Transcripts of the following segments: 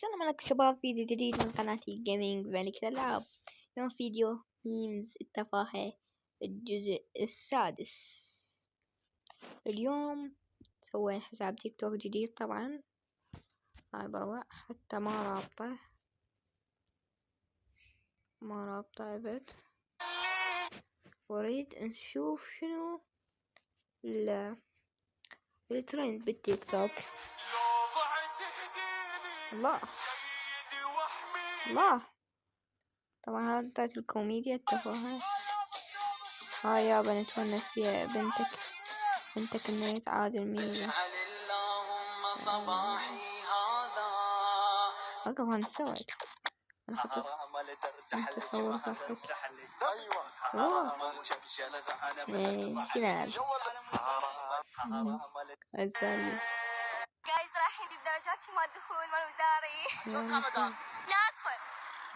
السلام عليكم شباب، فيديو جديد من قناتي جيمنج ملك الألعاب. اليوم فيديو ميمز التفاهة الجزء السادس. اليوم سوينا حساب تيك توك جديد، طبعا هاي بوع حتى ما رابطة أبد. وريد نشوف شنو الترند بالتيك توك. الله طبعا هذا الكوميديا التفاهة. هاي يابا نتونس فيها بنتك انه يتعادل ميزة. وقف انا سويت، انا حطيت تصور صحك. كذا أزالي جايز رايحين نجيب درجاتي مال الدخول مال وزاري. اتوقع مدام لا ادخل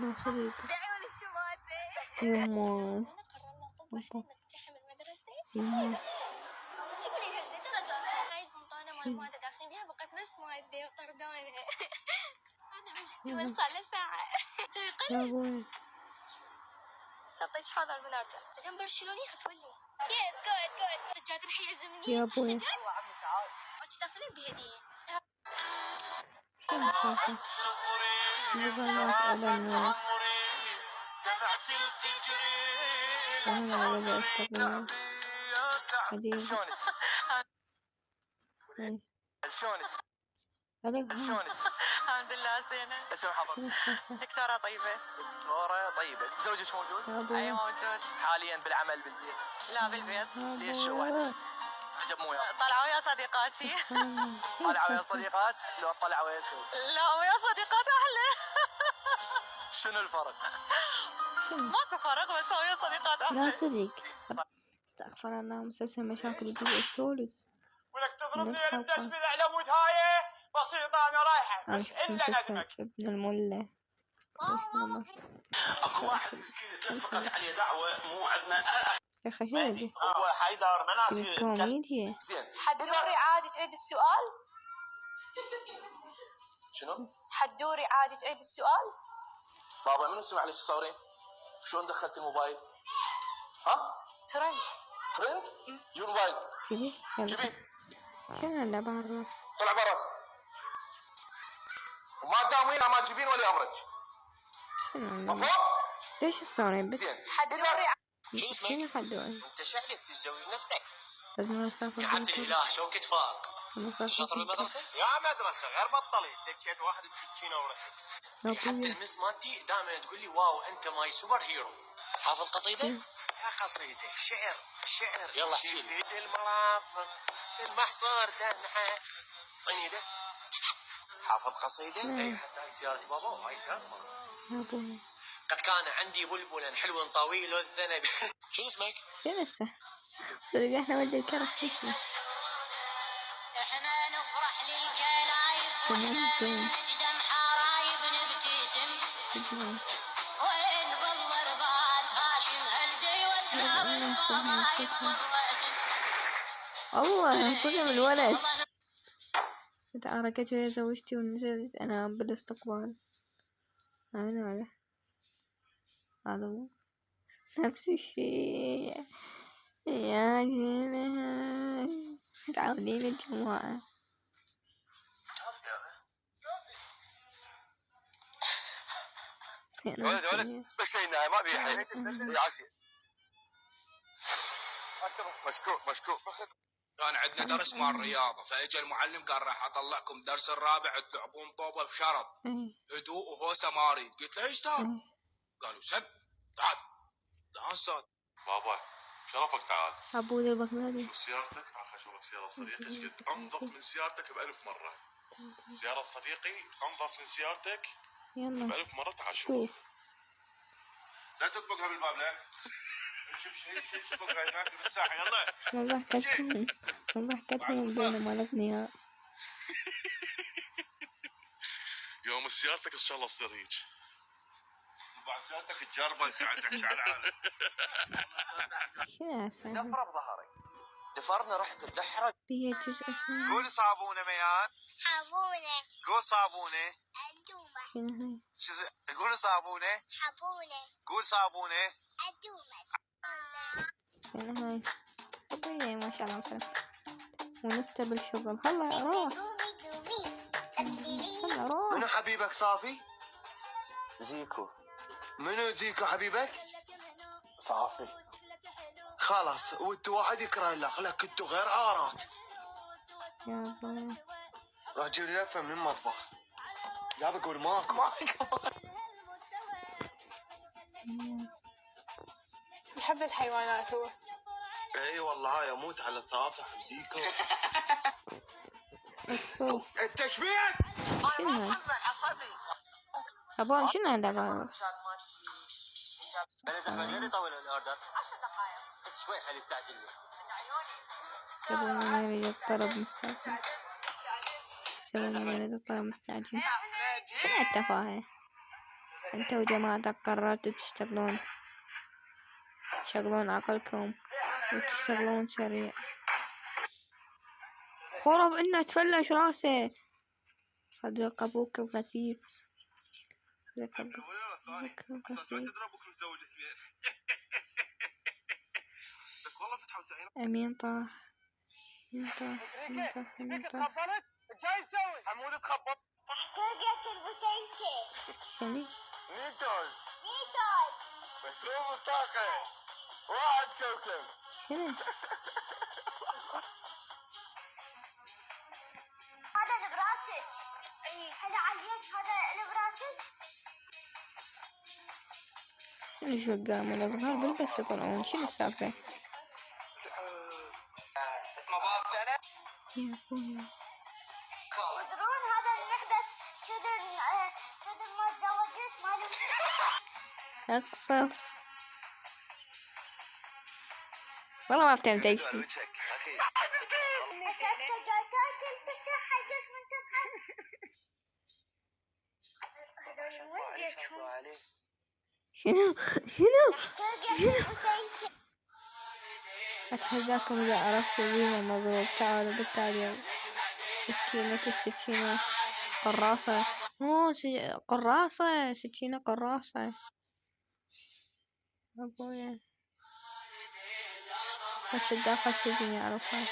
لا صديق بعيون الشماتة. يما انا قررنا طبعا احنا نقتحم المدرسة. تجيب لي هجلة درجات. جايز منطانا مال المادة داخلين بيها بقت بس مادة وطردانة. هذا مشتول صار له ساعة. سوي قلب سطيت حاضر بنرجع. بعدين برشلوني ختولي. يس جود سجاد رح يعزمني. يا ابوي سجاد وش تاخذين بهدية؟ شنو صاحب نظامات أبنى وهنا على التقنية عجيب. شلونك؟ الحمد لله زينة. اسم حضرتك؟ دكتورة طيبة. دكتورة طيبة. زوجك موجود؟ أي موجود. حاليا بالعمل بالبيت؟ لا بالبيت. ليش وحدك؟ طلعوا ويا صديقاتي. طلعوا ويا صديقات؟ لو طلعوا ويا زوج؟ لا ويا صديقات أحلى. شنو الفرق؟ ماكو فرق بس ويا صديقات أحلى. لا صديق استغفر الله. مسلسل مشاكل الجزء الثالث. ولك تضربني يا التسبيح العلمود هاي بسيطة. أنا رايحة بس إلا ندمك. ابن الملة أكو واحد مسكين تلفقت عليه دعوة مو عندنا. يا أخي شنو هذي؟ هو حيدر مناسي كوميديا. حدوري عادي تعيد السؤال؟ شنو؟ حدوري عادي تعيد السؤال؟ بابا منو سمع لك تصورين؟ شلون دخلت الموبايل؟ ها؟ ترند؟ جيب الموبايل. جيبي. شنو هلا برا؟ طلع برا. وما تداومين ما تجيبين ولي امرك. مفهوم؟ ليش الصورين بس؟ حدوري شو اسمك؟ شنو حدوري؟ انت شعلك تتزوج نفتك. بس ما صار يا عبد الاله شوكة فاق. شاطر بالمدرسة؟ يا مدرسة غير بطلت دكيت واحد بسكينة ورحت. حتى المس مالتي دائما تقول لي واو انت ماي سوبر هيرو. حافظ قصيدة؟ يا قصيدة شعر يلا احكي لي. شفت المرافق المحصار دمحة عنيدة. حافظ قصيدة؟ اي حتى هاي سيارة بابا وهاي سيارة ماما. قد كان عندي بلبلا حلو طويل الذنب. شنو اسمك؟ سنسة صدق احنا ولد الكرش هيجي. احنا نفرح للكلايف واحنا نجدم حرايب نبتسم. وين بالضربات هاشم هلدي وتنام الضرايب والرجم. الله صدم الولد. تحركت ويا زوجتي ونزلت انا بالاستقبال. هذا نفس الشيء يا جماعة. متعودين الجماعة. ولد مشينا ما بيحي يا عافية. مشكور. كان عندنا درس مال الرياضة فاجى المعلم قال راح اطلعكم درس الرابع تلعبون طوبة بشرط هدوء وهو سماري. قلت له يا استاذ؟ قالوا سب. تعال استاذ. بابا شرفك تعال. ابو ذا البغدادي. شوف سيارتك راح اشوفك سيارة صديقي ايش قد انظف من سيارتك ب1000 مرة. سيارة صديقي انظف من سيارتك يلا ب1000 مرة. تعال شوف. لا تطبقها بالباب لا. شوف شيء تطبقها هناك بالساحة يلا. والله حكيتهم بيننا مالت نهار. يوم سيارتك ان شاء الله تصير هيك. بعد سيارتك تجربه قاعد تحكي على العالم. دفرة بظهري دفرنا رحت تدحرج بيها جزء ثاني. قول صابونة ميان. صابونة. قول صابونة. أنتومة. شنو هاي؟ قول صابونة. حبونة. قول صابونة. أدومة. شنو هاي؟ صبية ما شاء الله مثلا ونسته بالشغل. هلا روح. هلا روح. منو حبيبك صافي؟ زيكو. منو زيكو حبيبك؟ صافي. خلاص وانتو واحد يكره الاخلاق، انتو غير عارات. يا بوي راح تجيب لي لفه من المطبخ. لا بقول ماكو. يحب الحيوانات هو. اي والله هاي اموت على صافح بزيكو. مكسوف. التشبيه. شنو هاي؟ أبوي شنو عندك هذا؟ بس زحمة قد يطول الاوردر؟ 10 دقائق بس شوي خلي يستعجل لي. سبب يريد الطلب مستعجل. سبب يريد الطلب مستعجل. شنو التفاهة؟ انت وجماعتك قررتوا تشغلون عقلكم وتشتغلون سريع. خرب انه تفلش راسه. صدق ابوك الغثيث. صدق ابوك الغثيث. امين طاح. امين طاح. جاي يسوي حمود تخبط. تحتاجت البوتيلة. شنو؟ ميتوز. مسروق الطاقة. واحد كوكب. شنو؟ هذا اللي براسك. اي هذا عليك هذا اللي براسك. شنو شقام الأصغار بالبث يطلعون؟ شنو السالفة؟ اسمه باب سنة. يا أخوي تدرون هذا المحدث شذر ما تزوجت ماله. أقصف. والله ما فهمت أي شيء. مسكت جاي تاكل تفتح حقك من تفهم. هذول وين جيتهم؟ شنو؟ تحتاجت البوتيلة. أتحداكم إذا عرفتوا بما مضروب. تعالوا بالتالي السكينة قراصة. قراصة سكينة قراصة. أبويا بس الداخل سجن يعرفها.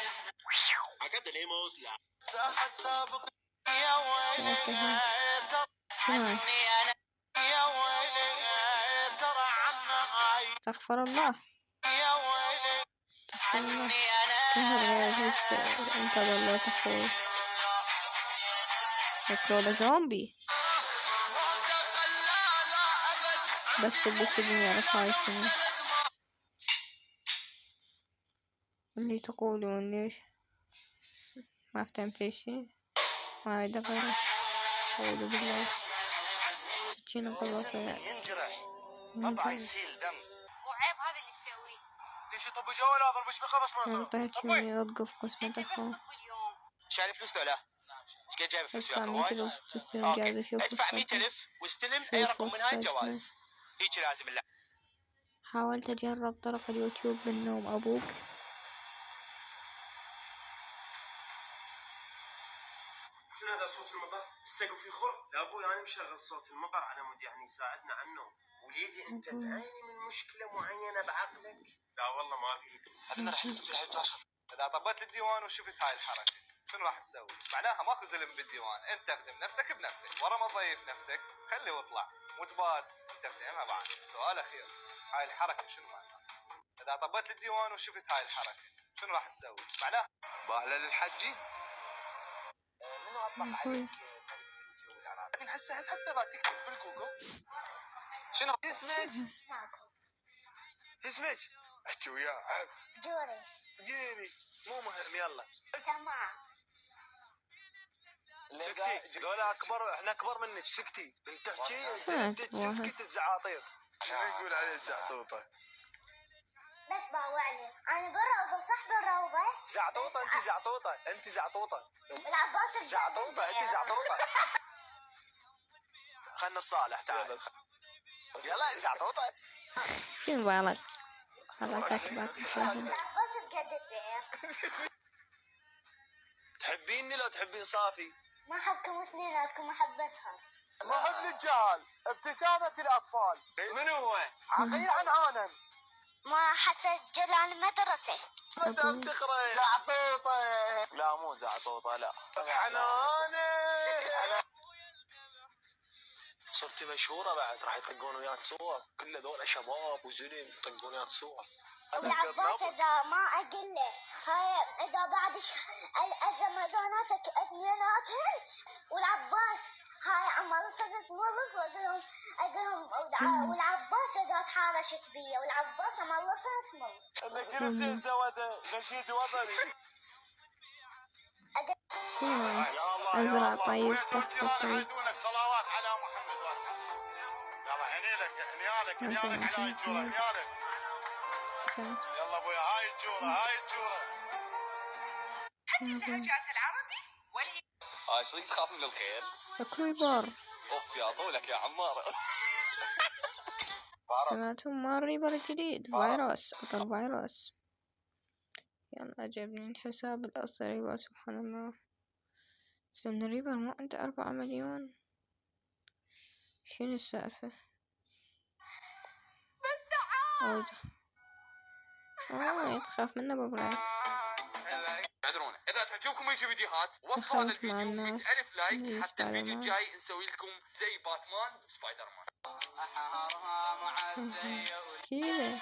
شنو؟ استغفر الله. انت ضليت اخوي. يكون زومبي بس بالسجن يعرف هاي شنو اللي تقولون. ليش ما فهمت شيء؟ ما اريد غيره. اعوذ بالله. شنو قصص ينجرح. طبعا يسيل دم. وعيب هذا اللي يسويه. ليش يطب جوال هذا مش بخلص يعني طيب شنو يوقف قسمة أخوه. شاري فلوس ولا؟ ايش قد جايب فلوس ادفع وياك 100,000 تستلم جائزة. شوف ادفع الصدمة. 100,000 واستلم اي رقم من هاي الجوائز. هيك لازم. لا حاولت أجرب طرق اليوتيوب بالنوم. أبوك شنو هذا صوت المطر؟ السقف يخر؟ لا ابوي انا مشغل صوت المطر على مود يعني يساعدنا على النوم. وليدي انت تعاني من مشكله معينه بعقلك؟ لا والله ما في. هذا راح تروح تواصل. اذا طبيت للديوان وشفت هاي الحركه شنو راح تسوي؟ معناها ماكو زلم بالديوان، انت اخدم نفسك بنفسك، ورا ما تضيف نفسك خلي واطلع وتبات انت افتهمها بعد. سؤال اخير، هاي الحركه شنو معناها؟ اذا طبيت للديوان وشفت هاي الحركه شنو راح تسوي؟ معناها باهله للحجي؟ منو اطلق عليك اليوتيوب العراقي؟ لكن هسه حتى اذا تكتب بالجوجل شنو اسمك؟ اسمك؟ احكي وياه. جيري مو مهم يلا. تمام. سكتي دولة اكبر، احنا اكبر منك. سكتي انت تحكي سكت الزعاطيط. شنو يقول عليه الزعطوطه؟ بس باوعني انا بالروضه صح بالروضه. زعطوطه انت زعطوطه انت زعطوطه العباس زعطوطه انت زعطوطه. خلنا الصالح تعال يلا زعطوطه. شنو بالك؟ الله كاتبك شنو؟ العباس بقدر. تحبيني لو تحبين صافي؟ ما احبكم اثنيناتكم احب اسهر. ما احب الجهل ابتسامة الأطفال. من هو؟ عقيل عنعانا. ما حسجل المدرسة. متى بتقرأ؟ زعطوطة. لا مو زعطوطة لا. عنانة. صرت مشهورة بعد، راح يطقون وياك صور، كل هذول شباب وزلم يطقون وياك صور. والعباس إذا ما أقله إذا بعد الزمداناتك اثنيناتهم والعباس هاي عمر صرت مولف أقلهم والعباس إذا تحارشت بيه والعباس عمر صرت مولف. أنا كنت زودة نشيد وطني. أزرع طيب تحصل طيب. صلوات على محمد. يلا هنيالك على هاي الجورة هنيالك. يلا ابويا هاي الجورة. حتى اللهجات العربي هاي صدق تخاف من الخيل؟ كريبر. اوف يا طولك يا عمار. سمعتم مع الريبر الجديد فيروس أطر فيروس. يلا عجبني الحساب الأصلي ريبر سبحان الله. سن ريبر ما عنده 4 مليون. شنو السالفة؟ تخاف منه ببراس. اعذرونا اذا تعجبكم اي فيديوهات وصلوا هذا الفيديو 100,000 لايك حتى الفيديو الجاي نسوي لكم زي باتمان وسبايدر مان. كذا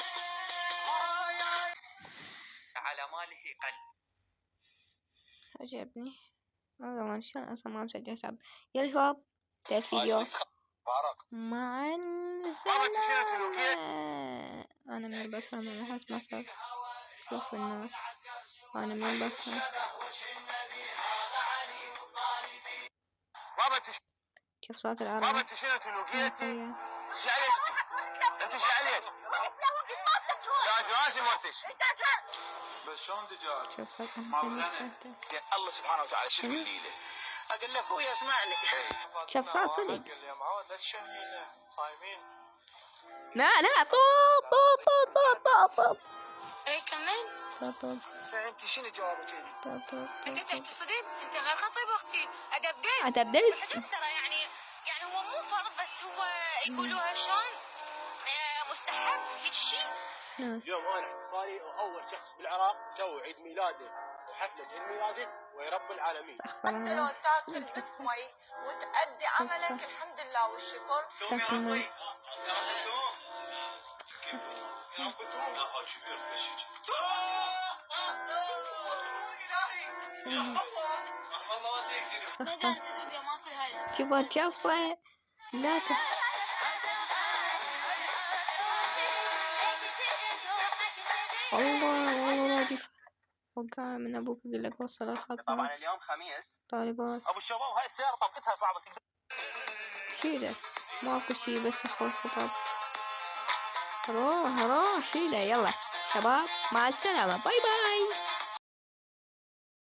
على ماله قل. عجبني. ما شلون اصلا ما مسجل حساب. يلا شباب ده الفيديو مع السلامة. انا من البصرة من رحلة مصر. شوف الناس انا من البصرة. كيف صوت العرب؟ بابا انت شنو تنوقيتي؟ انت ايش عليك؟ دجاج راسي مرتش. بس شلون دجاج؟ شوف صوت الله سبحانه وتعالى شو تقول لي له؟ اقول له اخوي اسمعني. شوف صوت صدق. يا معود لا تشهينا صايمين. لا طوط. اي كمل. طوط. فانت شنو جوابك لي؟ طوط. انت تحتفظين انت غير خطيب اختي ادب ديس. ترى يعني هو مو فرض بس هو يقولوها شلون مستحب هيك شيء. اليوم انا احتفالي اول شخص بالعراق يسوي عيد ميلاده وحفله عيد ميلاده ويرب العالمين. حتى لو تاكل بس مي وتأدي عملك الحمد لله والشكر. شوف صاير لا والله راضي وقع من ابوك يقول لك وصل الخط. طبعا اليوم خميس طالبات ابو الشباب هاي السياره طاقتها صعبه تقدر شيله ماكو شي بس اخو الخطاب. روح شيله. يلا شباب مع السلامة باي باي.